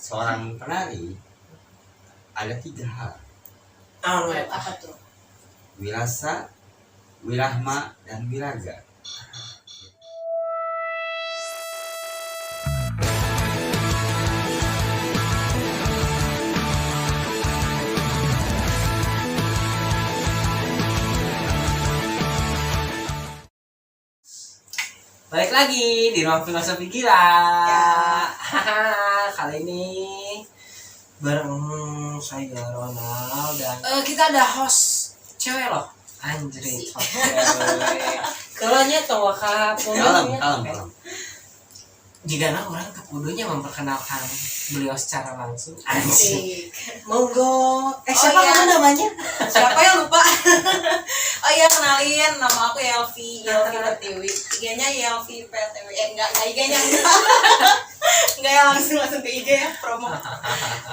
seorang penari ada 3 hal. Apa tuh? Wirasa, wirahma, dan wiraga. Balik lagi di Ruang Filosofi Gila. Kali ini bareng saya Ronald dan kita ada host cewek loh. Anjrit, host cewek. Kelanya tahu kah? Kalem. Jika orang kepudunya memperkenalkan beliau secara langsung. Asik. Monggo. Siapa kamu namanya? Siapa yang lupa? Oh iya, kenalin, nama aku Yelvi Pertiwi. IG-nya Yelvi PTW. Enggak IG-nya enggak ya, langsung ke IG ya, promo.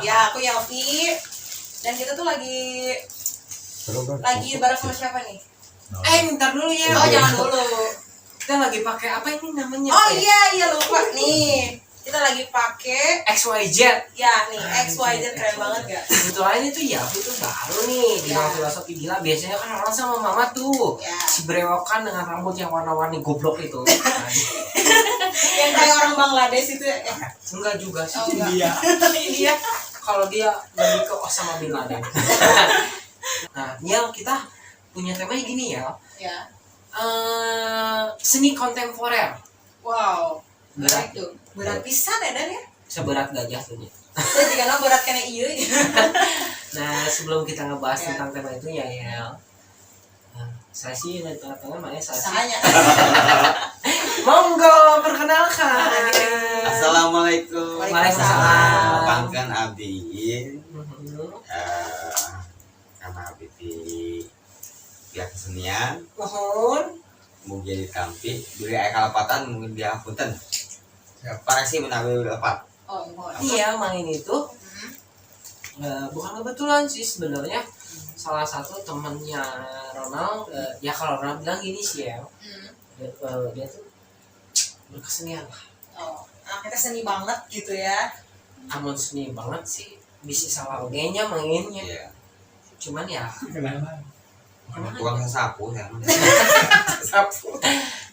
Ya, aku Yelvi. Dan kita tuh lagi bareng sama siapa nih? Bentar dulu ya. Oh, jangan dulu. Kita lagi pakai apa ini namanya? Oh iya lupa nih. Kita lagi pakai XYZ. ya nih, XYZ keren banget gak? Kebetulan itu ya itu baru nih di Ruang Filosofi Gila. Biasanya kan orang sama mama tuh si berewokan dengan rambut yang warna-warni goblok itu. Yang kayak orang Bangladesh itu ya? Enggak juga sih. Oh, enggak. India. Kalau dia lebih ke Osama bin Laden. Nah, ya kita punya temanya gini ya. Ya. Seni kontemporer. Wow. Berat tuh. Berat pisan ya Dan ya? Seberat gajah tuh. Saya juga berat kena iya. Nah, sebelum kita ngebahas tentang tema itu ya, saya sih namanya Sahanya. Monggo perkenalkan. Assalamualaikum. Waalaikumsalam. Pangkan abdi karena abdi di pihak kesenian Mohon. mungkin ditampi beli aya kalapatan mungkin dia punten. Para sih menawi lepat. Oh, mohon. Iya, main itu bukan kebetulan sih sebenarnya. Salah satu temennya Ronald, ya kalau Ronald bilang gini sih ya, dia tuh berkesenian lah. Oh, kita seni banget gitu ya. Amun seni banget sih, bisa salah ogenya mainnya. Iya. Cuman ya Tukang sapu ya. sapu.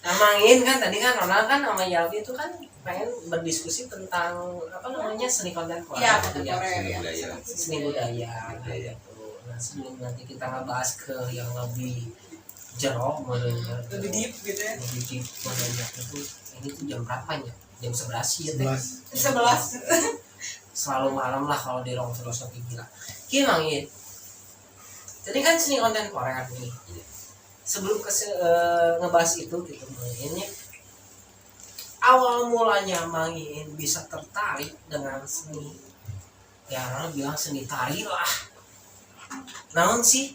Nah, main kan tadi kan Ronald kan sama Yalvi itu kan pengen berdiskusi tentang apa namanya seni kontemporer. Iya, gitu ya. kontemporer. Seni budaya gitu. Nah, sebelum nanti kita ngebahas ke yang lebih jerok modelnya, Lebih deep gitu ya. lebih deep modelnya itu ini tuh jam berapa ya? Jam 11 ya? 11. Selalu malam lah kalau di Ruang Filosofi Gila. Gimana ya? Jadi kan seni kontemporer nih. Sebelum ngebahas itu gitu mainnya, awal mulanya main bisa tertarik dengan seni, ya orang bilang seni tari lah. Naon sih?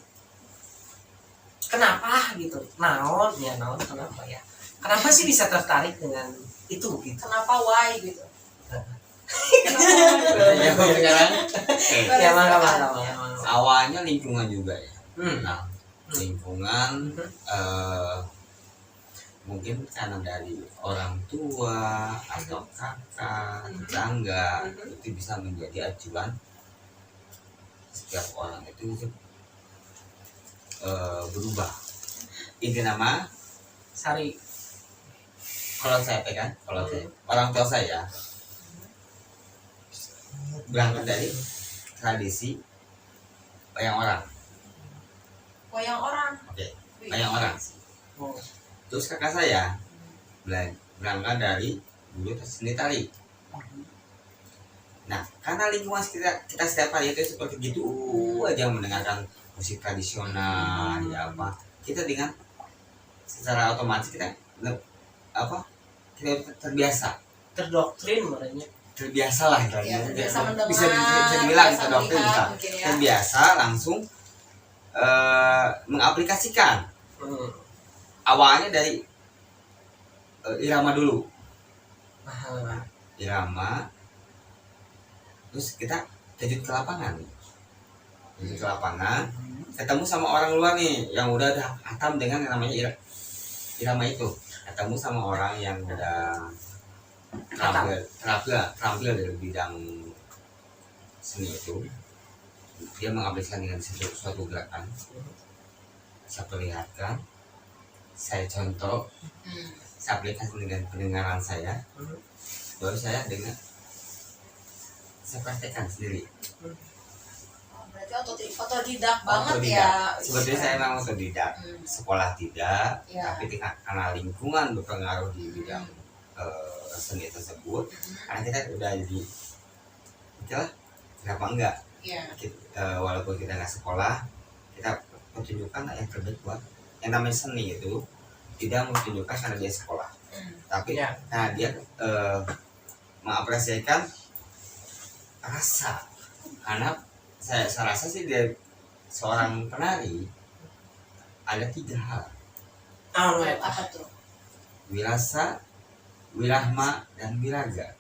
Kenapa gitu? Naon kenapa ya? Kenapa sih bisa tertarik dengan itu gitu? Kenapa why gitu? Ya sekarang Ya mangga. awalnya lingkungan juga ya. Hmm. Nah, lingkungan mungkin karena dari orang tua atau kakak, tetangga itu bisa menjadi acuan setiap orang itu berubah. Inti nama Sari. kalau saya orang tua saya berangkat dari tradisi wayang orang. Wayang orang. Oke, wayang orang. Oh. Terus kakak saya berangkat dari dulu seni tari. Nah, karena lingkungan kita setiap hari itu seperti gitu aja mendengarkan musik tradisional ya apa, kita dengan secara otomatis kita terbiasa, Terdoktrin makanya. terbiasa lah Ya, terbiasa mendengar, bisa dibilang terbiasa terdoktrin melihat, bisa mungkin ya. terbiasa langsung mengaplikasikan. Awalnya dari irama dulu. Irama, terus kita terjun ke lapangan. Ketemu sama orang luar nih yang udah hatam dengan yang namanya irama itu. Ketemu sama orang yang udah terampil dari bidang seni itu dia mengaplikasikan dengan suatu gerakan. Saya perlihatkan, saya contoh, saya aplikasikan dengan pendengaran saya, baru saya dengar, saya praktekkan sendiri. Berarti otodidak banget ya. Sebetulnya saya memang otodidak, sekolah tidak, Ya. tapi karena lingkungan berpengaruh di bidang seni tersebut, karena kita udah jadi, itulah kenapa enggak? Iya. Walaupun kita nggak sekolah, kita menunjukkan yang terbaik buat yang namanya seni itu tidak menunjukkan karena dia sekolah, tapi Ya. nah dia mengapresiasikan rasa. Karena saya rasa sih dia seorang penari ada 3 hal: Apa tuh? wirasa, wirahma, dan wiraga.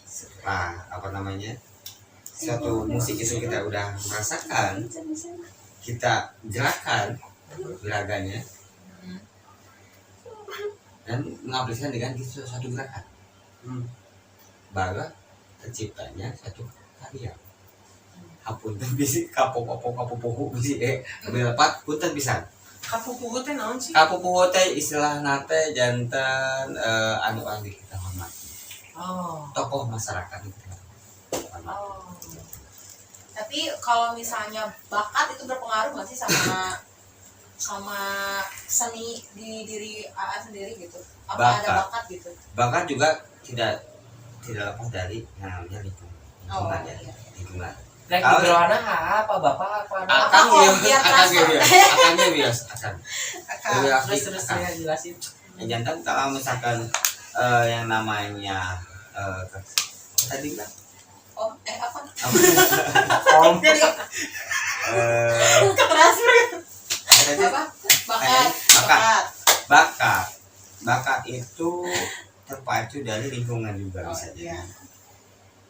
Setelah apa namanya, suatu musik itu kita udah merasakan, kita gerakan wiraganya dan mengaplikasikan dengan suatu gerakan, baru terciptanya satu karya. Hapunten bisi kapopo bisi lebih lepat punten bisa. Kapupuhu teh naon sih? Kapopo teh istilah nate janten anu anu kita hormati. Oh. Tokoh masyarakat itu kita hormati. Oh. Tapi kalau misalnya bakat itu berpengaruh nggak sih sama seni di diri AA sendiri gitu? Apa ada bakat gitu? Bakat juga tidak lepas dari yang namanya lingkungan. Oh, Lingkungan ya, iya. lingkungan. Lek Kalau- di berwana apa bapak apa anak? Akan biar bias akan. Terus saya jelasin. Jantan kalau misalkan yang namanya tadi bilang Apa? Om. Jadi ketransfer. Apa? Bakat itu terpacu dari lingkungan juga Oh, bisa jadi. iya.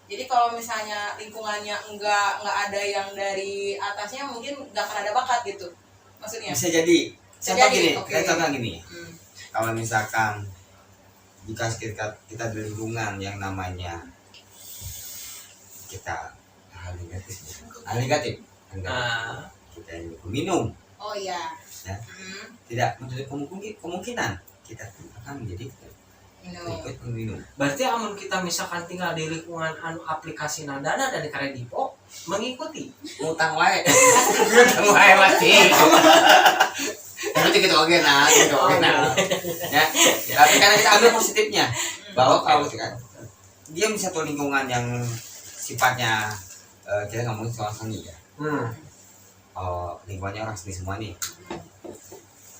Jadi kalau misalnya lingkungannya enggak ada yang dari atasnya, mungkin nggak akan ada bakat gitu maksudnya. Bisa jadi. Bisa Contoh jadi, gini, oke. contoh gini. Hmm. Kalau misalkan jika kita di lingkungan yang namanya kita hal negatif, kita ini minum, Oh iya. ya, tidak menutup kemungkinan kita akan menjadi ikut minum. Berarti amun kita misalkan tinggal di lingkungan anu aplikasi Nandana dan Kredipo mengikuti. Utang wae. Utang wae mati. Berarti kita oke nah, Ya. Tapi karena kita ambil positifnya bahwa kalau dia bisa satu lingkungan yang sifatnya kita ngomongin soal seni ya. Lingkungannya orang seni semua nih.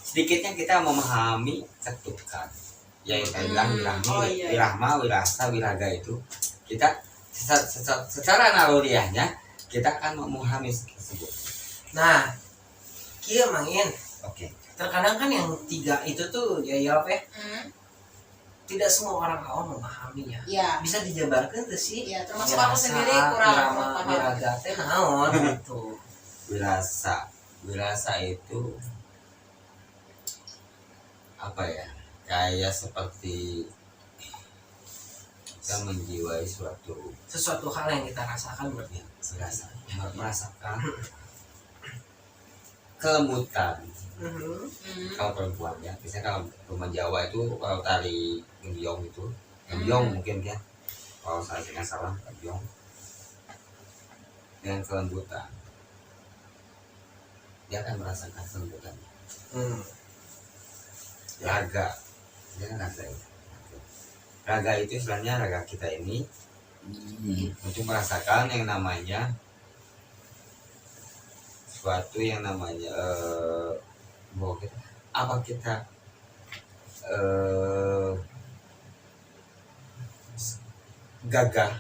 Sedikitnya kita memahami ketukan. Ya yang saya bilang wirahma, wirasa, wiraga itu kita secara naluriahnya kita akan memahami tersebut. Nah, kia mangin. Oke. Terkadang kan yang 3 itu tuh ya tidak semua orang awam memahaminya. Iya. Bisa dijabarkan tuh sih. Iya, termasuk aku sendiri kurang paham. Wiraga teh naon gitu. Wirasa itu apa ya? Kayak seperti kita menjiwai Sesuatu hal yang kita rasakan berarti. merasakan kelembutan. Kalau perempuan ya, biasanya kalau rumah Jawa itu kalau tari gembyong itu, gembyong mungkin ya, kalau saya tidak salah gembyong dengan kelembutan, dia akan merasakan kelembutan. Raga, dia kan raga ya. Raga itu istilahnya raga kita ini untuk merasakan yang namanya suatu yang namanya bahwa kita apa kita gagah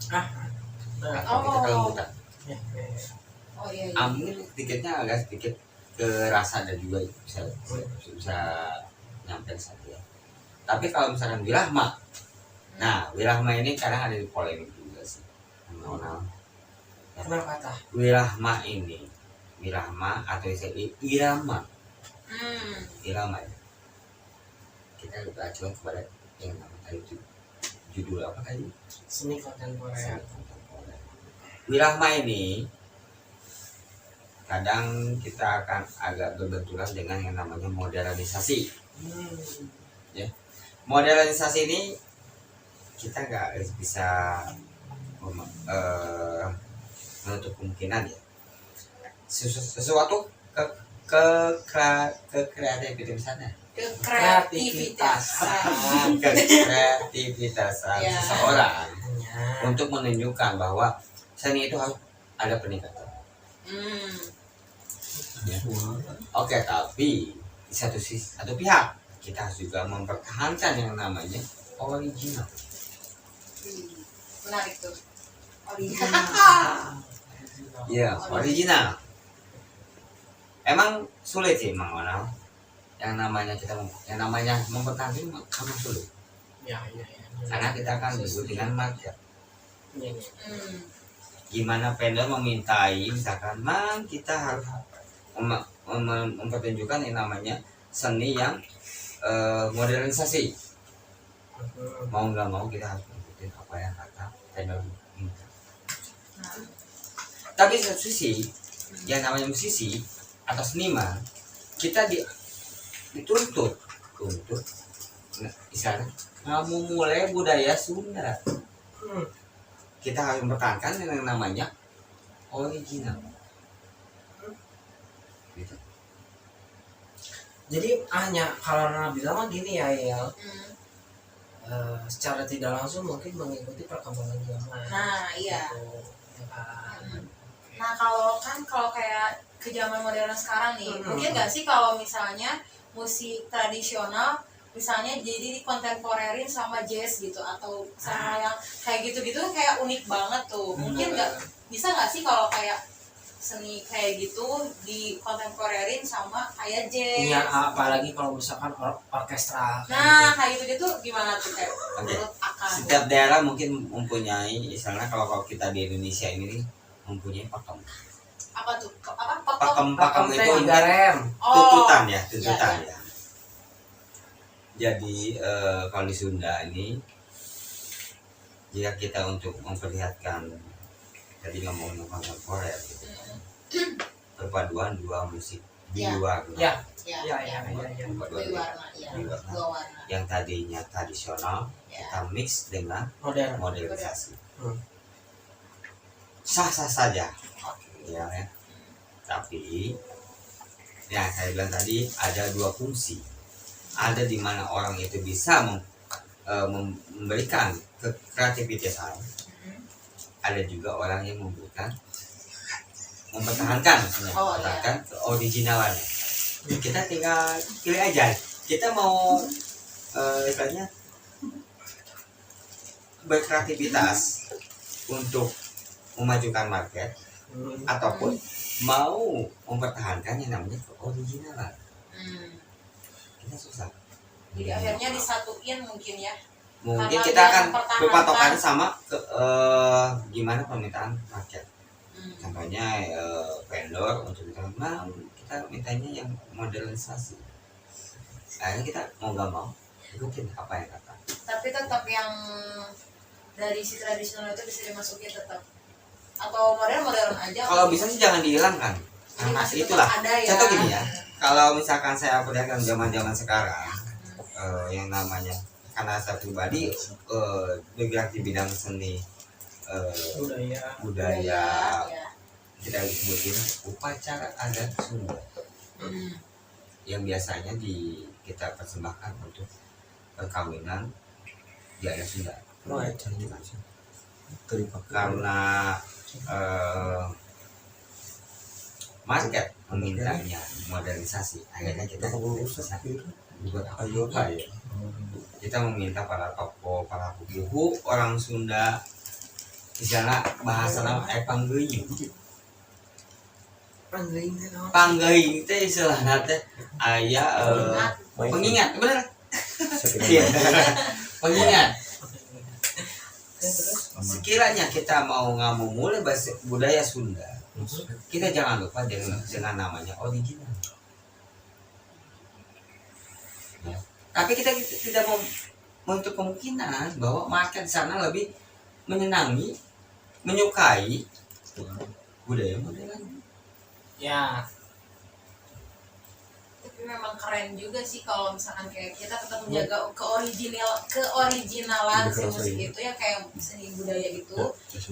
atau kita kelembutan. Oh iya. Amin sedikitnya agak sedikit kerasa dan juga bisa nyampe saja. Tapi kalau misalkan wirahma, nah wirahma ini kadang ada di polemik juga sih. Kenapa tah? Wirahma ini, wirahma atau istilah irama, irama ya. Kita lebih acuan kepada yang namanya itu judul apa tadi? Seni kontemporer. Wirahma ini kadang kita akan agak berbenturan dengan yang namanya modernisasi. Ya, modernisasi ini kita nggak bisa menutup kemungkinan ya. Sesuatu kreativitasannya, kreativitasan Ya. seseorang Ya. untuk menunjukkan bahwa seni itu harus ada peningkatan. Ya. Oke, tapi di satu pihak kita harus juga mempertahankan yang namanya original. Menarik tuh. Ya, original. Emang sulit sih, Mang Onal. Yang namanya mempertahankan kamu sulit. Ya. Karena kita akan disebut dengan market. Ya. Gimana vendor memintai, misalkan, Mang, kita harus mempertunjukkan yang namanya seni yang modernisasi. Mau nggak mau kita harus mengikuti apa yang kata vendor minta. Tapi satu sisi, yang namanya musisi atau seniman, kita dituntut untuk, misalnya, kamu mulai budaya Sunda. Kita harus mempertahankan yang namanya original. Gitu. Jadi hanya kalau Nana bilang mah gini ya, secara tidak langsung mungkin mengikuti perkembangan zaman. Nah, iya. Gitu, ya kan? Nah, kalau kayak ke zaman modern sekarang nih, Hmm. mungkin nggak sih kalau misalnya musik tradisional misalnya jadi dikontemporerin sama jazz gitu, atau sama yang kayak gitu-gitu kan kayak unik banget tuh. Mungkin bisa nggak sih kalau kayak seni kayak gitu dikontemporerin sama kayak jazz? Iya, apalagi kalau misalkan orkestra. Nah, kayak gitu-gitu gimana tuh kayak Oke. menurut Akan? Setiap daerah mungkin mempunyai, misalnya kalau kita di Indonesia ini mempunyai pakem. Apa tuh? Apa? Pakem? Pakem itu garem. tuntutan ya, Iya, tuntutan iya. ya. Jadi kalau di Sunda ini, jika kita untuk memperlihatkan, tadi ngomong kontemporer gitu, perpaduan dua musik di Ya. luar Ya. Ya, Ya. perpaduan Dua warna, ya. dua warna. Dua warna. yang tadinya tradisional Ya. kita mix dengan Modern. modernisasi. Hmm. Sah-sah saja, ya kan? Tapi ya saya bilang tadi ada dua fungsi. Ada di mana orang itu bisa memberikan kreativitasan. Ada juga orang yang mempertahankan, maksudnya, Oh, mempertahankan keoriginalannya. Kita tinggal pilih aja. Kita mau istilahnya berkreativitas untuk memajukan market, ataupun mau mempertahankan yang namanya keoriginalan. Kita susah. Jadi akhirnya disatuin mungkin ya. Mungkin Karena kita dia akan mempertahankan. berpatokan sama gimana permintaan market. Hmm. Contohnya vendor untuk kita mintanya yang modernisasi. Akhirnya kita mau nggak mau ikutin apa yang kata. Tapi tetap yang dari si tradisional itu bisa dimasukin tetap. Atau modern aja. Kalau bisa sih jangan dihilangkan. Jadi Nah, masih itulah. tetap ada ya. Contoh gini ya. Kalau misalkan saya perlihatkan zaman-zaman sekarang, yang namanya, karena saya pribadi bergerak di bidang seni budaya, Ya. kita sebutin upacara adat Sunda yang biasanya kita persembahkan untuk perkawinan di adat Sunda. Karena market memintanya modernisasi, akhirnya kita buat apa ya? Kita meminta para tokoh, para buku orang Sunda, misalnya bahasa nama panggeuing. Panggeuing teh istilahna teh aya pengingat, bener? Iya. Pengingat. Sekiranya kita mau mulai bahasa budaya Sunda, kita jangan lupa dengan namanya original. Ya. Tapi kita tidak mau untuk kemungkinan bahwa market di sana lebih menyenangi, menyukai budaya modern. Ya, Tapi memang keren juga sih kalau misalkan kayak kita tetap menjaga keoriginalan si musik itu ya, kayak seni budaya itu,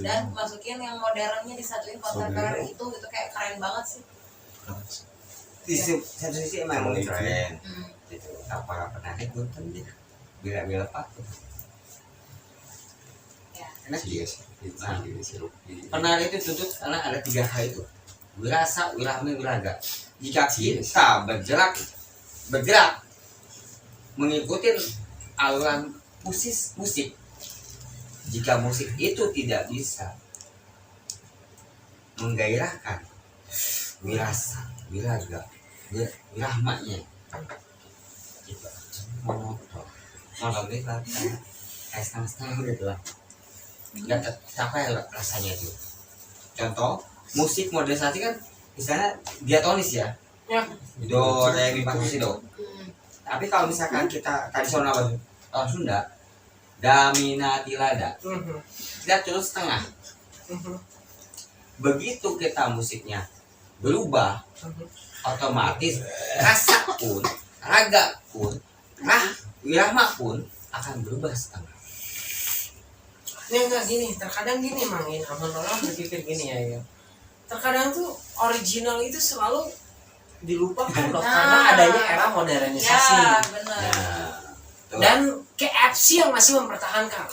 dan masukin yang modernnya, disatuin kontemporer itu gitu, kayak keren banget sih. Di satu sisi emang keren. Gitu. Para penarik nonton dia bila-bila patut. Ya. Karena penari itu tuntut karena ada 3 hal itu: wirasa, wirahmi, wiraga. Jika kita bergerak mengikuti aluran musik, jika musik itu tidak bisa menggairahkan wirasa, wiraga, wirahmanya, kita monoton ini kayak setengah-setengah gitu lah, nggak tercapai rasanya itu. Contoh musik modernisasi kan misalnya diatonis ya, ya. do re mi fa si do. Tapi kalau misalkan kita tradisional orang Sunda, da mi na ti la da, kita terus setengah. Begitu kita musiknya berubah, otomatis rasa pun, raga pun, wirahma pun akan berubah setengah. Ya enggak gini, terkadang gini Mangin, aman orang berpikir gini ya. Terkadang tuh original itu selalu dilupakan loh, karena adanya era modernisasi. Ya, benar. Nah, Dan KFC yang masih mempertahankan.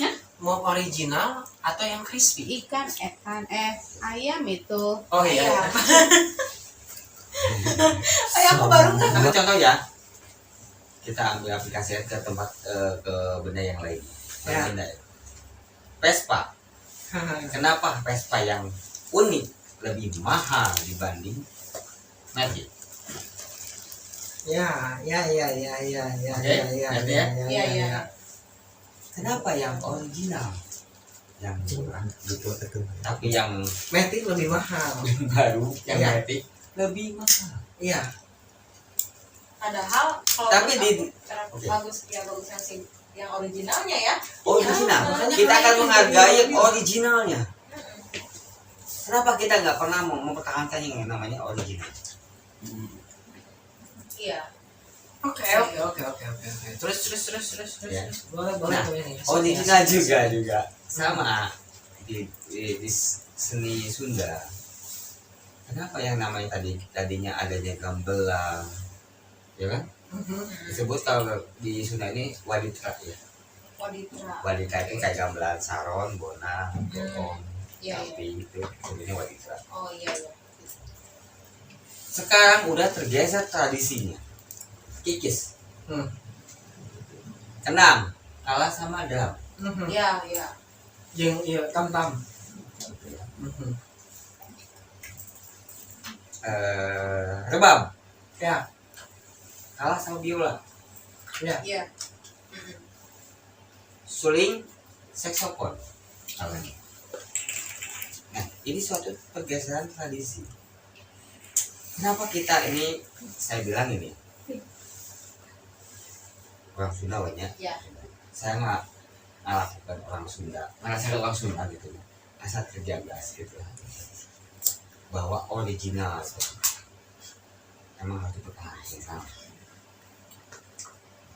Ya? Mau original atau yang crispy? Ikan, ayam itu. Oh iya. Aku baru kan. Ambil contoh ya, kita ambil aplikasi ke tempat ke benda yang lain. Ya. Benda. Vespa. Kenapa Vespa yang unik lebih mahal dibanding Magic? Ya. Oke, ngerti ya? Iya. Kenapa yang original yang murah gitu, tapi yang Matic lebih mahal. baru yang Iya. Matic lebih mahal? Iya. Padahal kalau Tapi menurut di- aku, Oke. bagus yang si yang originalnya ya. Original. makanya Kita akan kenapa menghargai itu? originalnya. Kenapa kita nggak pernah mempertahankan yang namanya original? Iya. Oke. Terus. Ya. Boleh Nah, ini. original juga sama di seni Sunda. Kenapa yang namanya tadinya adanya gamelan, ya kan? Disebut kalau di Sunda ini waditra ya. Waditra itu kayak gamelan saron, bona, gotong, Iya, tapi itu sebenarnya waditra. Oh iya. Sekarang udah tergeser tradisinya. Kikis, kenam, kalah sama drum. Iya. Yang iya tam. Rebab, Ya. kalah sama biola. Iya. Suling, saksofon. Kalahnya. Nah, ini suatu pergeseran tradisi. Kenapa kita ini, saya bilang ini, orang Sunda banyak. Iya. Saya nggak lakukan orang Sunda, saya orang Sunda gitu, asal terjaga gitu, bahwa original emang harus dipertahankan.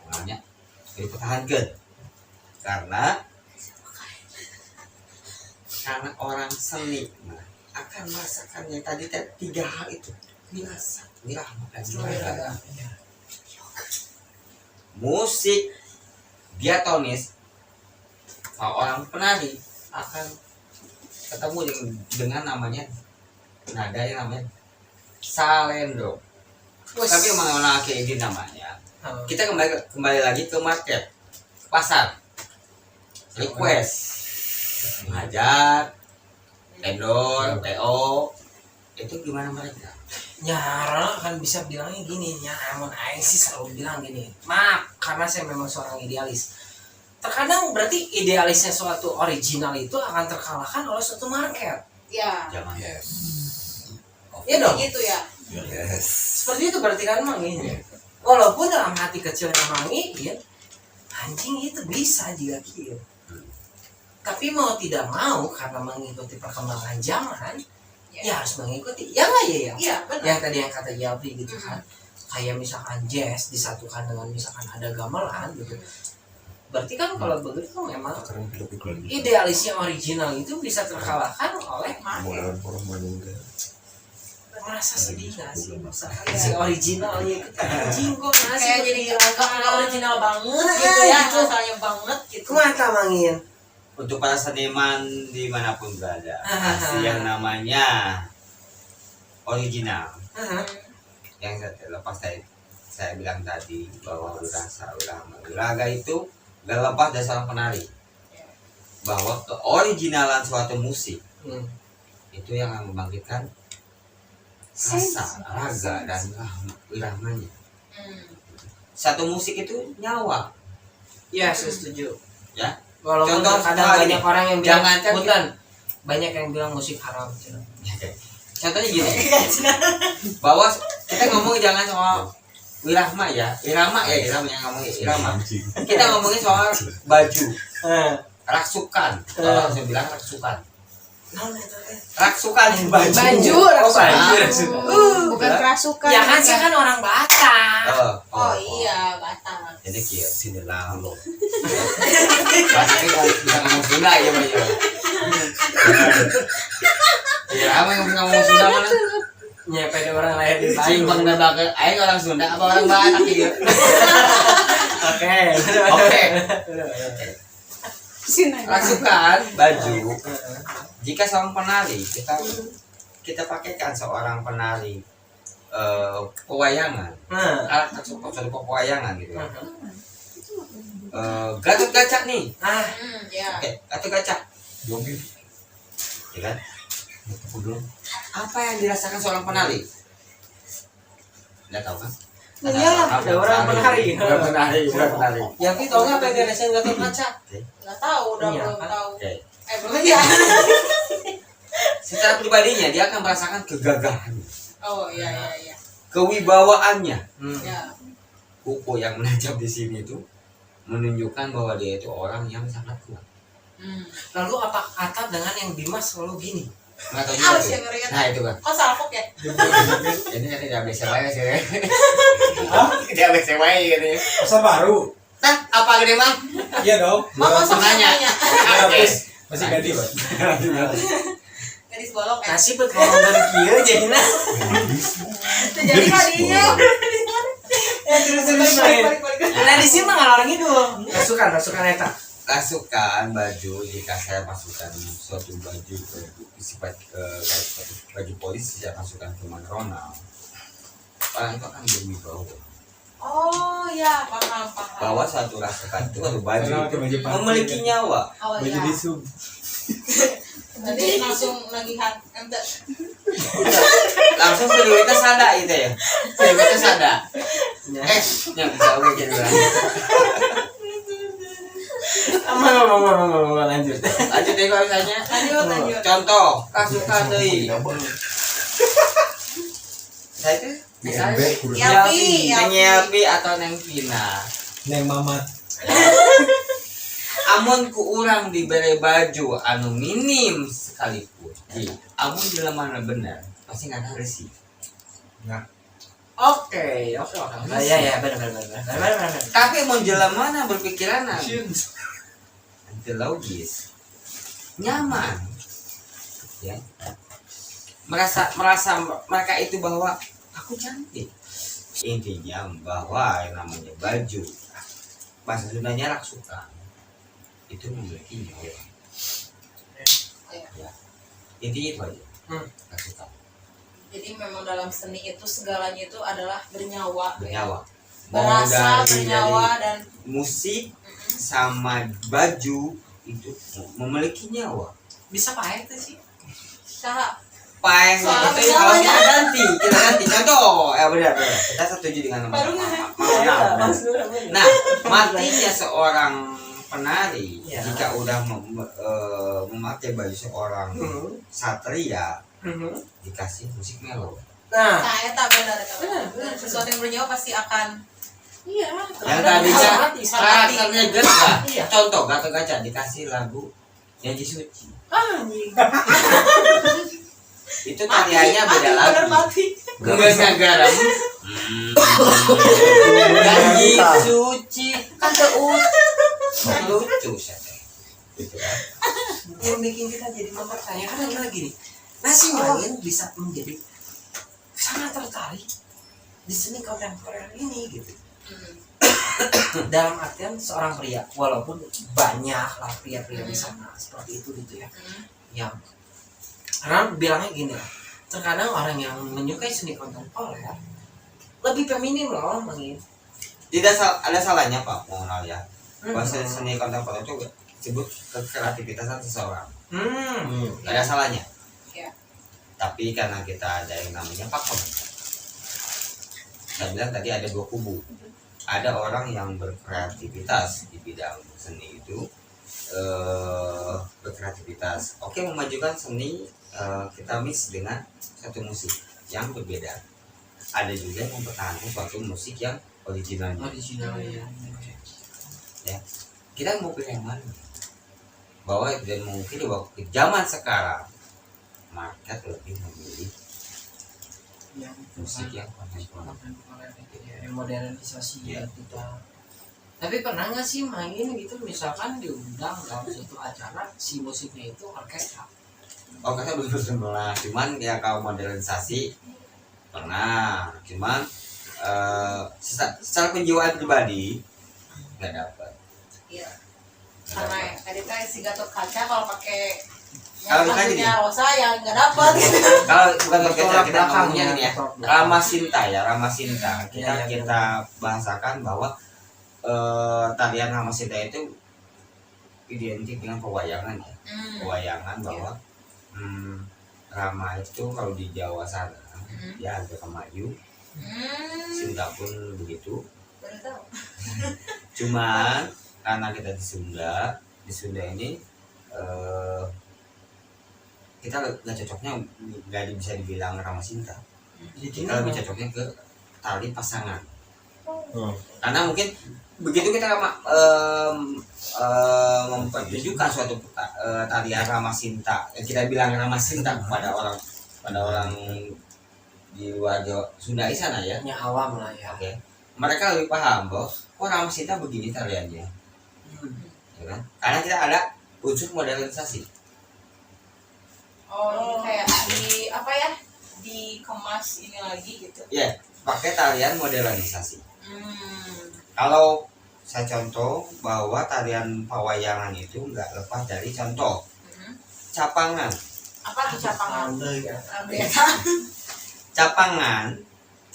Makanya dipertahankan karena orang seni akan merasakan yang tadi 3 hal itu: wirasa, wirahma, dan wiraga. Musik diatonis, orang penari akan ketemu dengan namanya nada yang namanya salendro. Tapi mana kayak gini namanya. Kita kembali lagi ke market, pasar, request, mengajar, vendor, PO, itu gimana mereka? Ya, orang kan bisa bilangnya gini, ya emang aing sih selalu bilang gini. Maaf, karena saya memang seorang idealis. Terkadang berarti idealisnya suatu original itu akan terkalahkan oleh suatu market. Iya. Jangan. Iya dong. Gitu ya. Seperti itu berarti kan Mang ini. Walaupun dalam hati kecilnya Mang ya, anjing itu bisa juga kieu. Tapi mau tidak mau karena mengikuti perkembangan zaman, ya harus mengikuti. Ya nggak ya? Iya, benar. Yang tadi yang kata Yalfi gitu kan. Kayak misalkan jazz disatukan dengan misalkan ada gamelan gitu. Berarti kan kalau begitu memang idealisnya original itu bisa terkalahkan oleh merasa sedih gak sih misalkan si original ya anjing kok nasi Kayak jadi nggak original banget gitu ya, asalnya banget gitu. kumata mangin. Untuk para seniman dimanapun berada, pasti yang namanya original. Yang lepas saya bilang tadi bahwa rasa uraga itu gak lepas dari seorang penari, bahwa keoriginalan suatu musik itu yang akan membangkitkan rasa, raga dan iramanya. Satu musik itu nyawa, Ya saya setuju. ya. Walaupun Contoh kadang gini, banyak orang yang bilang jangankan punten, banyak yang bilang musik haram. Contohnya gini, bahwa kita ngomong jangan soal irama ya, irama yang ngomongin irama. Kita ngomongin soal baju, raksukan. Kalau saya bilang raksukan. Raksukan baju. Baju raksukan. bukan kerasukan. Ya kan saya kan orang Batak. Oh iya, Batak. Jadi kieu sini lah lo. Pasti kan bisa ngomong Sunda ya Mbak. Ya, apa yang bisa ngomong Sunda mana? Nyepet orang lain di Cing bang dabak aing orang Sunda apa orang Batak ieu? Oke. Oke. Sini. Raksukan baju. Jika seorang penari kita pakaikan seorang penari pewayangan, alat suatu pewayangan gitu. Gatot Kaca nih. Ya. Oke, Gatot Kaca. Ya kan? Apa yang dirasakan seorang penari? Nggak tahu kan? Ada orang penari. Orang penari. Yang kita tahu nggak apa yang dirasain Gatot Kaca? Nggak tahu, udah Iya, belum kan? tahu. Oke. Belum ya. Secara pribadinya dia akan merasakan kegagahan, Oh iya iya iya. kewibawaannya. Ya. Kuku yang menajam di sini itu menunjukkan bahwa dia itu orang yang sangat kuat. Lalu apa kata dengan yang Dimas selalu gini? Nggak tahu Harus juga. ya Tuh. ngeri kan? Nah itu kan. Kok salfok ya? Ini kan tidak bisa bayar sih. Tidak bisa bayar gitu. Masa baru? Nah, apa gede mah? Iya dong. Mama sok Nanya. nanya. Oke. Masih ganti, Pak. Gadis bolong ya. Nasib kalau dari kieu jadinya. Jadi kadinya. Ya terus balik. Nah di sini mah ngalor ngidul. Rasukan eta. Rasukan baju jika saya masukkan suatu baju sifat baju polisi saya masukkan ke Ronald, orang itu akan berwibawa. Oh ya, paham. Bahwa satu rasukan itu atau baju Karena itu baju pantai memiliki kan. nyawa. Oh Baju iya. disum. Jadi langsung nagihan ente. Langsung prioritas ada itu ya. Prioritas ada. Yang bisa oke gitu lah. Ngomong lanjut. Lanjut deh kalau misalnya. Lanjut. Contoh, rasukan deui. Saya itu misalnya Neng Yelvi atau Neng Vina. Neng Mamat. Amun ku urang diberi baju anu minim sekalipun. Amun jelema bener pasti nggak harus sih. Oke. Ya benar. Tapi mun jelema berpikiran itu logis, nyaman, ya. Merasa mereka itu bahwa aku cantik. Intinya bahwa yang namanya baju bahasa Sundanya raksukan itu memiliki nyawa. Ya. Intinya itu aja. Raksukan. Jadi memang dalam seni itu segalanya itu adalah bernyawa. Bernyawa. Berasa, Dari bernyawa dan musik sama baju itu memiliki nyawa. Bisa pakai itu sih. usaha. Paeng Soalnya itu kalau bernyawa. kita ganti contoh ya benar kita setuju dengan Baru nah matinya seorang penari Ya. jika udah memakai baju seorang satria dikasih musik melo. Nah, Nah, eta benar. Sesuatu yang bernyawa pasti akan Iya. Yang tadinya Sarmati. karakternya Gatot. Iya. Contoh Gatot Kaca dikasih lagu Janji Suci. Anjing. Itu tariannya beda bener lagi. mati. Gemasnya garam. Janji Suci kan lucu saya. Gitu kan. Yang bikin kita jadi mempertanyakan adalah gini, nasi main bisa menjadi sangat tertarik di seni kontemporer ini gitu. Dalam artian seorang pria, walaupun banyak lah pria-pria di sana seperti itu gitu ya, yang karena bilangnya gini lah, terkadang orang yang menyukai seni kontemporer lebih feminim loh mungkin. Tidak ada salahnya Pak mengenal ya. Bahasa seni kontemporer itu disebut kekreativitasan seseorang. Gak ada salahnya. Iya. Tapi karena kita ada yang namanya pakem. Saya bilang tadi ada dua kubu. Ada orang yang berkreativitas di bidang seni itu berkreativitas. Oke, memajukan seni kita mix dengan satu musik yang berbeda. Ada juga yang mempertahankan suatu musik yang original. Ya. Ya, kita mau pilih yang mana? Bahwa dan mungkin di waktu zaman sekarang market lebih memilih Yang musik yang kontemporer. yang modernisasi Iya. kita. Tapi pernah nggak sih main gitu misalkan diundang dalam suatu acara si musiknya itu orkestra? Oh, kata belum pernah. Cuman ya kalau modernisasi pernah. Cuman secara penjiwaan pribadi nggak dapat. Iya. Karena ya, tadi teh si Gatot Kaca kalau pakai Kalau kita gini. lagunya Rosa ya nggak dapat gitu. Kalau bukan orkestra Tolak kita ngomongnya belakangnya, ini ya. tolak belakang. Rama Sinta ya, Rama Sinta. Kita Iya, iya, kita bahasakan bahwa tarian Rama Sinta itu identik dengan pewayangan ya. Pewayangan bahwa Rama itu kalau di Jawa sana dia agak kemayu, Sinta pun begitu. Baru tahu. Cuman karena kita di Sunda ini kita nggak cocoknya, nggak bisa dibilang Rama Sinta. Kita lebih cocoknya ke tali pasangan. Karena mungkin begitu kita mempertunjukkan suatu tarian Rama Sinta, kita bilang Rama Sinta pada orang di luar Jawa, Sunda sana ya. Hanya awam lah ya. Oke. Mereka lebih paham bahwa Rama Sinta begini tariannya. Ya kan? Karena kita ada unsur modernisasi. Oh, kayak di apa ya? Dikemas ini lagi gitu. Ya, pakai tarian modernisasi. Kalau saya contoh bahwa tarian pawayangan itu nggak lepas dari contoh capangan. Apa tuh capangan? Ya. Capangan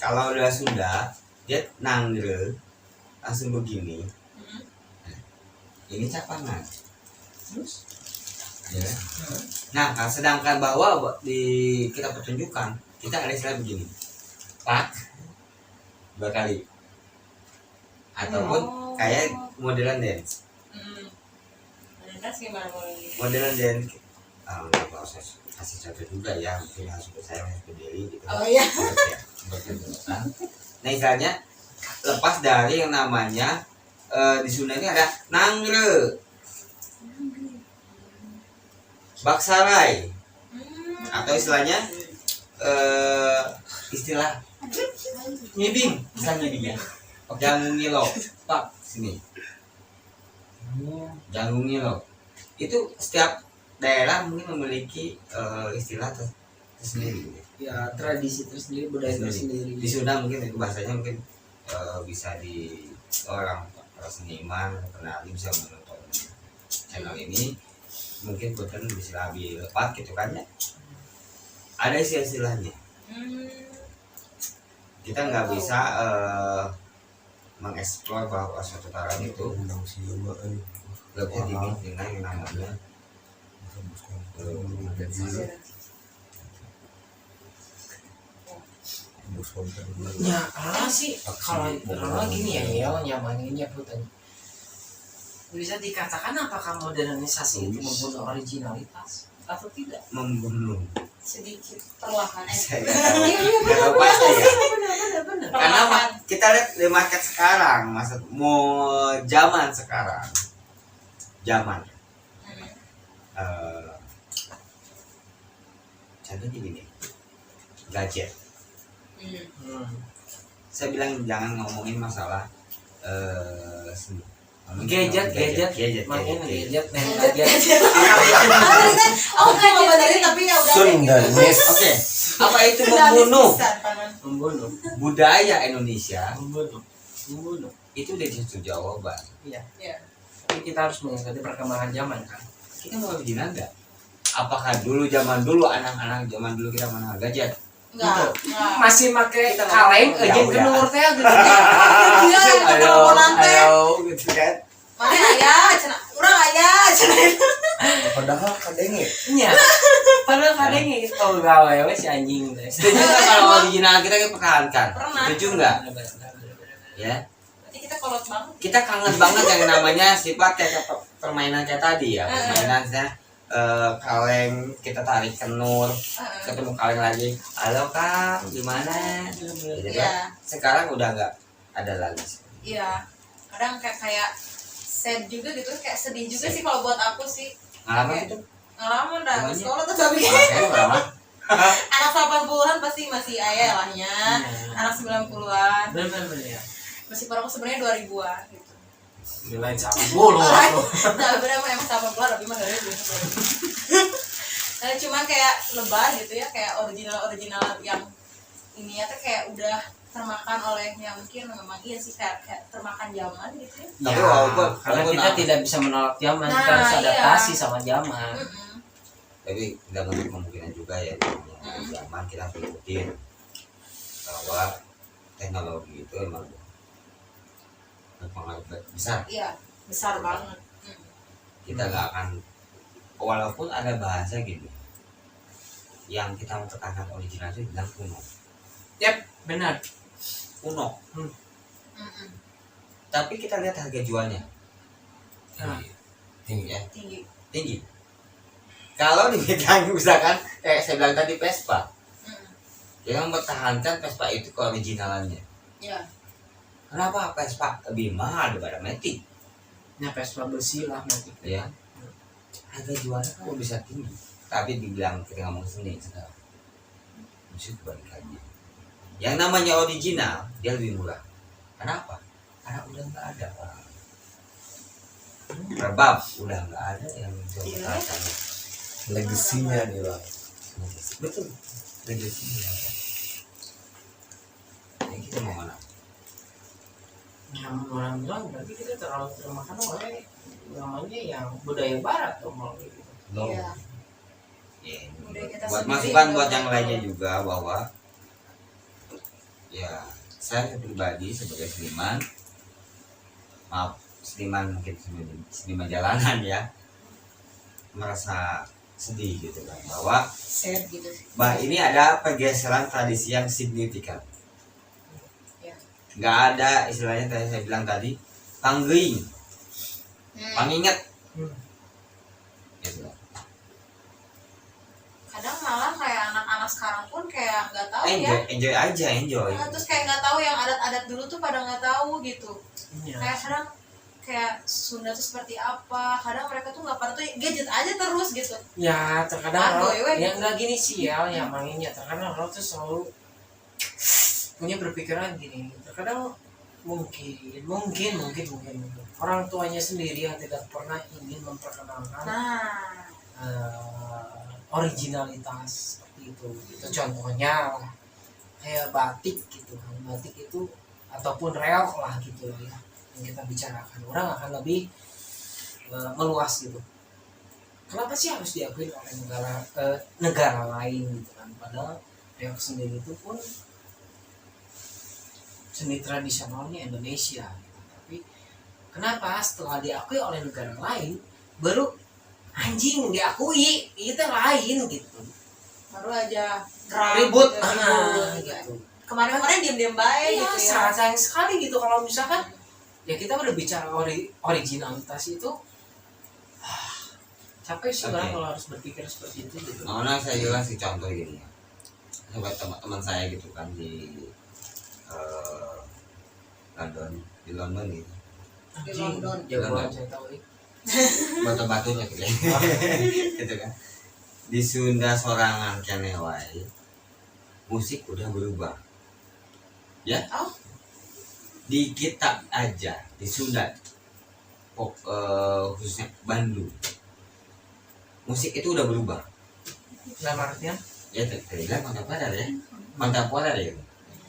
kalau udah Sunda dia nangre langsung begini. Ini capangan. Ya. Nah, sedangkan bahwa kita pertunjukan kita ada istilah begini, pak dua kali, ataupun kayak modelan dance. Dance gimana mulai? Modelan dance, nggak mau saya kasih contoh juga ya, mungkin harus saya harus berdiri gitu. Oh iya. Nah, istilahnya lepas dari yang namanya di Sunda ini ada nangre, baksarai, atau istilahnya istilah Nyibing. istilah nyibing ya. Jangung ngilo, pak sini. Jangung ngilo. Itu setiap daerah mungkin memiliki istilah tersendiri. Ya tradisi tersendiri, budaya tersendiri. Di Sunda mungkin itu bahasanya mungkin bisa di orang seniman penari bisa menonton channel ini, mungkin bukan bisa lebih lepat gitu kan ya. Ada istilah-istilahnya. Kita nggak bisa mengeksplor bahwa suatu tarian itu lebih tinggi dengan yang namanya Ya, karena sih kalau gini ya, nyamaninnya Putan. Bisa dikatakan apakah modernisasi itu membunuh originalitas? atau tidak? membunuh. sedikit perlahan Saya nggak tahu pasti ya. Benar. Karena kita lihat di market sekarang, maksud mau zaman sekarang, zaman eh contohnya gini, gadget. Saya bilang jangan ngomongin masalah ngomongin gadget, makin gadget dan gadget. aku kayak mau benerin tapi ya udah Sundanis. Oke, apa itu membunuh Membunuh, budaya Indonesia? membunuh. Itu udah jadi jawaban. Iya. Iya. Tapi kita harus mengikuti perkembangan zaman kan. Kita mau original nggak? Apakah zaman dulu anak-anak zaman dulu kita mana gadget? enggak Masih pakai Kita kaleng ngomong, aja ya ke udah. luar teh gitu. gila yang teleponan teh gitu kan? mana ayah cenah urang ayah cenah Padahal kadenge. Iya. Padahal kadang gitu kalau gawe we si anjing teh. Setuju nggak kalau original kita pertahankan? Pernah. Setuju nggak? Ya, berarti kita kolot banget kita kangen banget yang namanya sifat kayak permainan kayak tadi ya, permainannya kaleng kita tarik kenur, ketemu kaleng lagi, halo kak, gimana? Gitu Iya. kan? Sekarang udah nggak ada lagi. iya kadang kayak sad juga gitu kayak sedih juga sih kalau buat aku sih Ngalamin itu? ngalamin dah Namanya? sekolah tuh tapi Makanya ngalamin. anak 80-an pasti masih ayah lahnya anak 90-an Benar ya. masih aku sebenarnya 2000-an gitu Nilai 10 waktu. nah bener emang 80-an tapi mah dari dulu nah cuman kayak lebar gitu ya kayak original yang ini ya tuh kayak udah termakan oleh yang mungkin memang iya sih kayak termakan zaman gitu ya Tapi Ya, walaupun- karena walaupun kita apa? tidak bisa menolak zaman, Nah, kita harus iya. adaptasi sama zaman. Tapi tidak menutup kemungkinan juga ya zaman kita harus ikutin bahwa teknologi itu emang berpengaruh besar. iya besar banget Kita nggak akan, walaupun ada bahasa gitu yang kita mempertahankan original itu bilang kuno, Yap, benar. kuno. Tapi kita lihat harga jualnya Nah, Tinggi. ya tinggi tinggi. Kalau di bidang misalkan kayak saya bilang tadi Vespa, yang mempertahankan Vespa itu keoriginalannya. iya Kenapa Vespa lebih mahal daripada Matic? ya Vespa besi lah nanti. Ya, harga jualnya kok bisa tinggi. Tapi dibilang kita ngomong seni sekarang, musik kebalikannya. Yang namanya original dia lebih murah. Kenapa? Karena udah nggak ada orang. Rebab udah nggak ada yang bisa mempertahankannya. Legasinya nih lah. Betul. Legasinya ada. Yang kita mau mana? Yang orang bilang berarti kita terlalu termakan oleh namanya yang budaya barat tuh mau gitu. No. iya Ya, Budaya kita buat sendiri masukan juga buat yang betul. lainnya juga bahwa ya saya pribadi sebagai seniman, maaf seniman mungkin seniman jalanan ya, merasa sedih gitu kan bahwa sad gitu sih ini ada pergeseran tradisi yang signifikan. ya Nggak ada istilahnya tadi saya bilang tadi panggring, panginget gitu. kadang malah kayak anak-anak sekarang pun kayak nggak tahu ya Enjoy aja, enjoy. Nah, terus kayak nggak tahu yang adat-adat dulu tuh pada nggak tahu gitu Iya. kayak kadang kayak Sunda tuh seperti apa kadang mereka tuh nggak pada tuh gadget aja terus gitu Ya terkadang Aduh, orang, ya, ya nggak gini sih ya manginnya terkadang orang tuh selalu punya berpikiran gini. Terkadang mungkin orang tuanya sendiri yang tidak pernah ingin memperkenalkan nah originalitas seperti itu. Itu contohnya lah, kayak batik gitu kan, batik itu ataupun reok lah gitu ya yang kita bicarakan. Orang akan lebih meluas gitu. Kenapa sih harus diakui oleh negara lain gitu kan? Padahal reok sendiri itu pun seni tradisionalnya Indonesia gitu. Tapi kenapa setelah diakui oleh negara lain baru anjing diakui itu lain gitu, baru aja drum ribut gitu, gitu. kemarin-kemarin diem-diem baik Iya, gitu ya sangat sayang sekali gitu kalau misalkan ya kita udah bicara originalitas itu capek sih orang Oke. kalau harus berpikir seperti itu gitu. Nah, saya juga kasih contoh gini ya. Buat teman-teman saya gitu kan di eh, London, di London gitu. Di London. Jauh banget saya tahu nih. Batu-batunya gitu ya. Gitu kan. Di Sunda sorangan kene wae. Musik udah berubah. Ya? Oh. Di kita aja di Sunda khususnya Bandung. Musik itu udah berubah. Dalam artian Ya terbilang kontemporer ya. Kontemporer ya.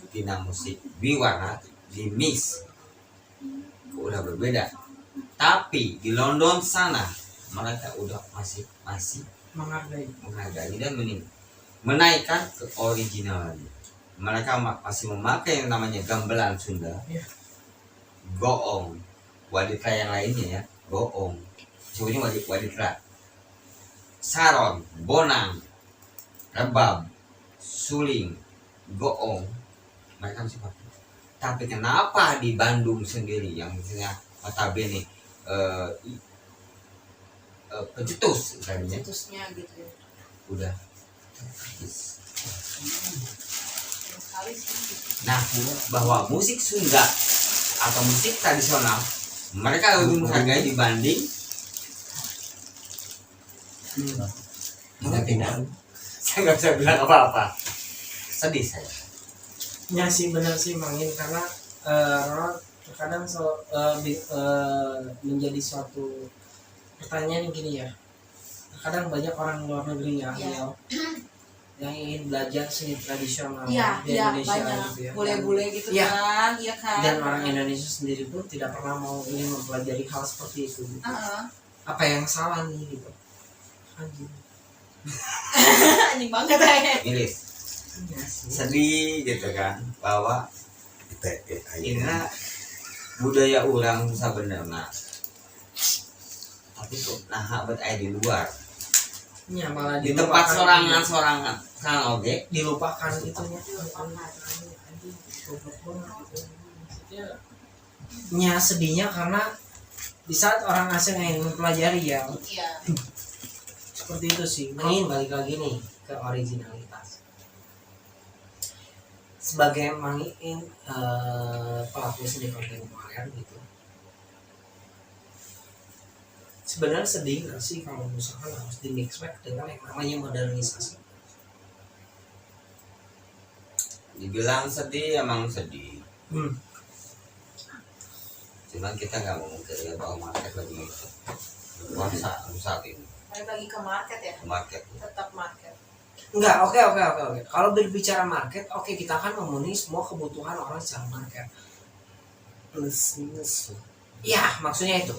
Tina musik biwarna di mix udah berbeda. Tapi di London sana mereka udah masih menghargai dan menaikkan ke original lagi. Mereka masih memakai yang namanya gamelan Sunda, Iya. goong, waditra yang lainnya ya, goong, sebutnya waditra, saron, bonang, rebab, suling, goong, mereka masih pakai. Tapi kenapa di Bandung sendiri yang misalnya notabene pencetus misalnya Cetusnya gitu ya. udah Sekali sih gitu. nah bahwa musik Sunda atau musik tradisional mereka lebih menghargai dibanding saya nggak bisa bilang apa-apa, sedih saya. ya sih benar sih Mangin karena terkadang menjadi suatu pertanyaan yang gini ya. Terkadang banyak orang luar negeri ya, Iya. yang ingin belajar seni tradisional Iya, di iya Indonesia banyak gitu ya. bule-bule gitu Iya. kan, iya kan. Dan orang Indonesia sendiri pun tidak pernah mau ingin mempelajari hal seperti itu. Gitu. Heeh. Apa yang salah nih gitu? Anjing. Anjing banget ya. Milis Iya sih. sedih gitu kan bahwa ITE ini aja. budaya orang sebenarnya tapi tuh nah buat air di luar Ya, malah di tempat dilupakan. sorangan kan oke Dilupakan itunya. Anjing, goblok banget gitu. Maksudnya, nya sedihnya karena di saat orang asing yang mempelajari ya Iya. seperti itu sih. Ingin balik lagi nih ke originalitas. Sebagai mangin pelaku seni kontemporer gitu. Sebenarnya sedih nggak sih kalau misalkan harus di mix back dengan yang namanya modernisasi? dibilang sedih emang sedih Hmm. cuman kita nggak mau mengkira bahwa market lagi puasa saat ini Balik lagi ke market ya. market Tetap market. Enggak, oke. Kalau berbicara market, oke kita akan memenuhi semua kebutuhan orang secara market. Plus minus. Ya, maksudnya itu.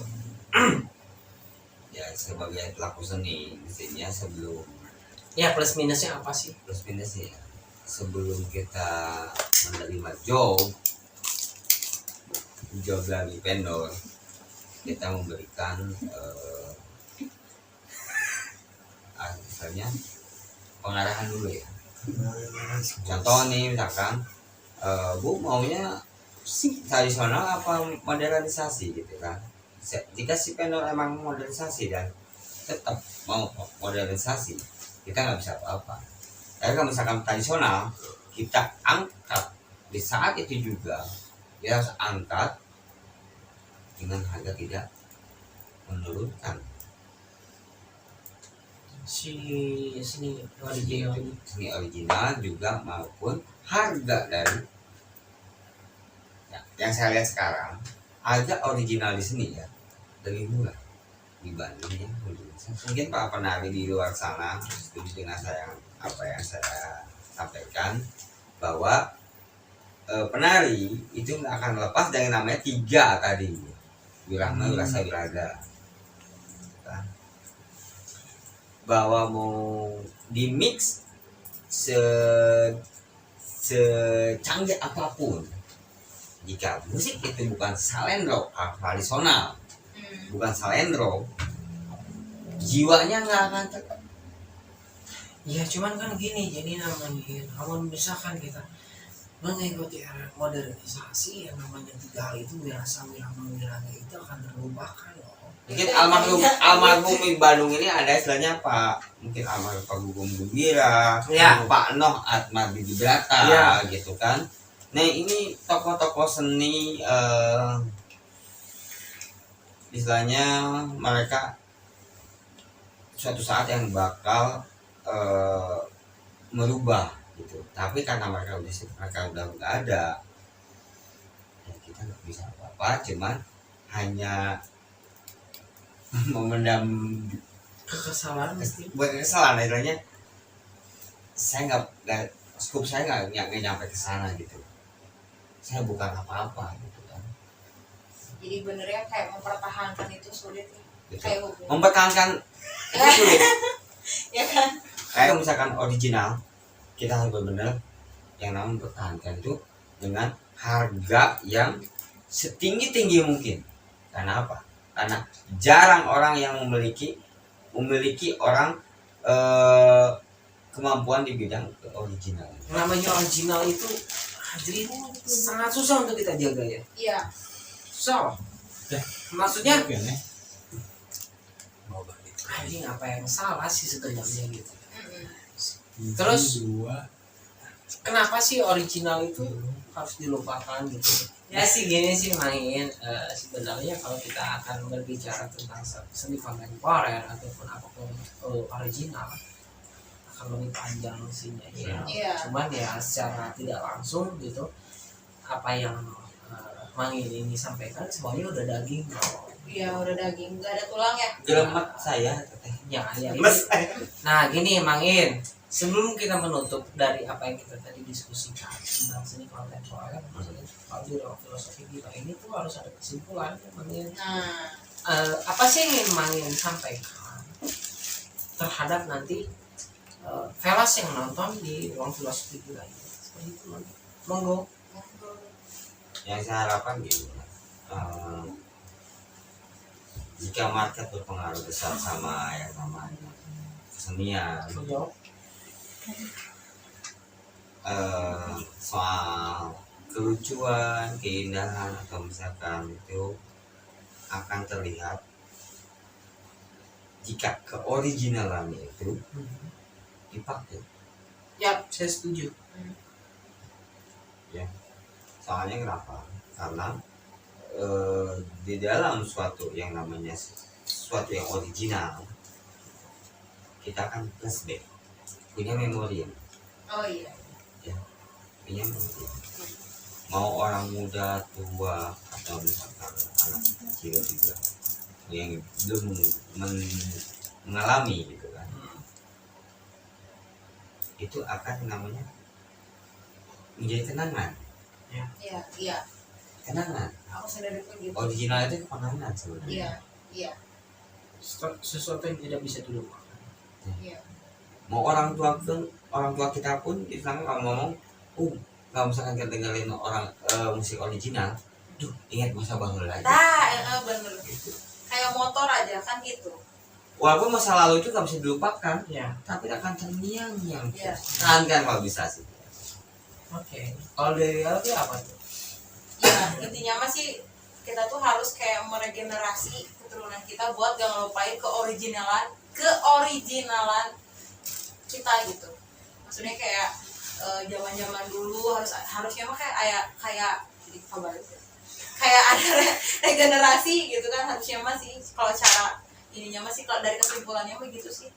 ya sebagai pelaku seni mestinya sebelum Ya, plus minusnya apa sih? plus minus ya sebelum kita menerima job dari vendor kita memberikan misalnya pengarahan dulu ya. Contoh nih misalkan Bu maunya tradisional apa modernisasi gitu kan. Jika si vendor emang modernisasi dan tetap mau modernisasi kita nggak bisa apa-apa. Tapi kalau misalkan tradisional kita angkat di saat itu juga kita harus angkat dengan harga tidak menurunkan Si sini original ini. seni original juga maupun harga dari ya, yang saya lihat sekarang harga original di sini ya lebih murah dibanding yang modernisasi. Mungkin para penari di luar sana setuju dengan saya apa yang saya sampaikan bahwa penari itu nggak akan lepas dari namanya 3 tadi wirama wirasa wiraga kan? Bahwa mau di mix secanggih apapun jika musik itu bukan salendro tradisional bukan salendro jiwanya nggak akan tetap. Ya, cuman kan gini, jadi namanya kalau misalkan kita mengikuti era modernisasi yang namanya 3 hal itu wirasa wirama wiraga itu akan terlupakan loh. Mungkin almarhum di Bandung ini ada istilahnya Pak, mungkin almarhum Pak Gugum Gembira, Ya. Pak Noh Atma Bibrata, Ya. gitu kan. Nah ini tokoh-tokoh seni istilahnya mereka suatu saat yang bakal merubah gitu. Tapi karena mereka udah nggak ada, ya kita nggak bisa apa-apa, cuman hanya memendam Kekesalan mesti. bukan kesalahan istilahnya. Saya nggak skup saya nggak nyampe ke sana gitu. Saya bukan apa-apa gitu kan. Jadi benernya kayak mempertahankan itu sulit ya. Gitu. Kayak hubungan. Mempertahankan itu sulit. Ya kan? Kayak misalkan original, kita harus benar-benar yang namanya mempertahankan itu dengan harga yang setinggi-tinggi mungkin. Karena apa? Karena jarang orang yang memiliki orang kemampuan di bidang original. Namanya original itu hadirin sangat susah untuk kita jaga ya. Iya. Susah. Ya. Maksudnya Oke, nih. anjing apa yang salah sih sebenarnya gitu. Mm-mm. Terus? Dua. Kenapa sih original itu harus dilupakan gitu? Ya sih gini sih main sebenarnya kalau kita akan berbicara tentang seni kontemporer ataupun apapun original akan lebih panjang sihnya ya. Iya. Cuman ya secara tidak langsung gitu apa yang Mangin ini sampaikan semuanya udah daging. Iya udah daging, nggak ada tulang ya. Gelemet saya teteh. Ya, ya. Mas. Nah gini Mangin, sebelum kita menutup dari apa yang kita tadi diskusikan tentang seni kontemporer, maksudnya kalau di ruang filosofi kita ini tuh harus ada kesimpulan Mangin. Nah, Apa sih yang ingin Mangin sampaikan terhadap nanti Velas yang nonton di ruang filosofi kita ini? Seperti itu Mangin. Monggo. Yang saya harapkan gitu. Jika market berpengaruh besar sama yang namanya kesenian, soal kelucuan, keindahan atau misalkan itu akan terlihat jika keoriginalannya itu dipakai. Ya, saya setuju. Soalnya kenapa? Karena di dalam suatu yang namanya suatu yang original kita akan flashback, punya memori, oh iya. punya memori. Mau orang muda, tua, atau misalkan anak kecil juga yang belum mengalami gitu kan, itu akan namanya menjadi kenangan. Iya, iya. Kenangan. Aku sadar pun gitu. Original itu kenangan sebenarnya. Iya, iya, Sesuatu yang tidak bisa dilupakan. iya. Mau orang tua kita pun misalnya kalau ngomong, kalau misalkan kita dengerin orang musik original, ingat masa bahula lagi. Nah, bener. Kayak motor aja kan gitu. Walaupun masa lalu itu gak bisa dilupakan, Ya, tapi akan terngiang-ngiang. Iya. Kan kalau bisa sih. oke. Kalau dari Alfi apa tuh? Ya, intinya mah sih kita tuh harus kayak meregenerasi keturunan kita buat gak ngelupain keoriginalan kita gitu. Maksudnya kayak zaman-zaman dulu harusnya mah kayak jadi kabar kayak ada regenerasi gitu kan, harusnya mah sih kalau cara ininya mah sih kalau dari kesimpulannya mah gitu sih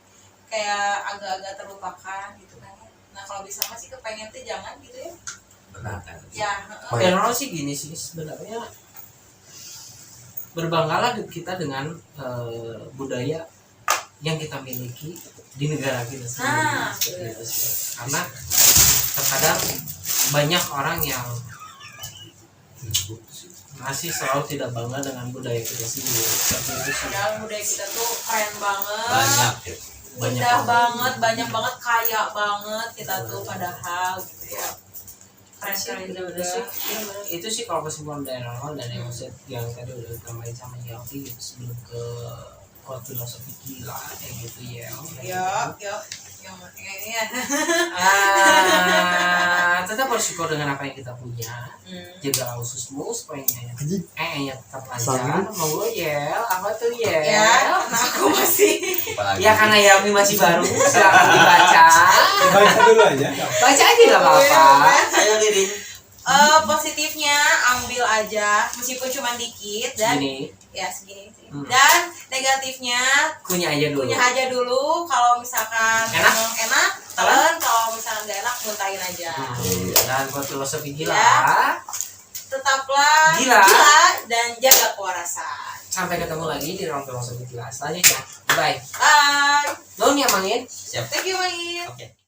kayak agak-agak terlupakan gitu kan. Nah kalau bisa mah sih kepengen tuh jangan gitu ya. Benar kan? Ya, General sih gini sih sebenarnya berbanggalah kita dengan budaya yang kita miliki di negara kita sendiri. Nah, Seperti itu sih. Karena terkadang banyak orang yang masih selalu tidak bangga dengan budaya kita sendiri. Seperti itu sih. padahal budaya kita tuh keren banget. Banyak ya. Indah banget, banyak banget, kaya banget kita tuh padahal gitu ya. Keren-keren juga. Itu sih kalau kesimpulan dari Ronald dan yang tadi udah ditambahin sama Yelvi gitu, sebelum ke filosofi gila kayak gitu ya. Yuk, yang ini ya. tetap bersyukur dengan apa yang kita punya. Hmm. Jaga ususmu supaya Anjing. ya tetap lancar. Sangat. Monggo Yel, apa tuh Yel? Ya, karena aku masih Apalagi. Ya karena Yelmi masih baru, silakan dibaca. Baca dulu aja. Baca aja nggak apa-apa. Ayo Didin. Positifnya ambil aja meskipun cuma dikit dan Gini, ya segini sih. Hmm. Dan negatifnya kunyah aja dulu. punya aja dulu, kalau misalkan Enak? enak, Telan? telan, kalau misalkan gak enak muntahin aja. Dan buat filosofi gila, Ya. Tetaplah Gila. dan jaga kewarasan. sampai ketemu lagi di ruang filosofi gila selanjutnya. Bye. Bye. Nuhun ya Mangin. Siap. Thank you, Main. Oke.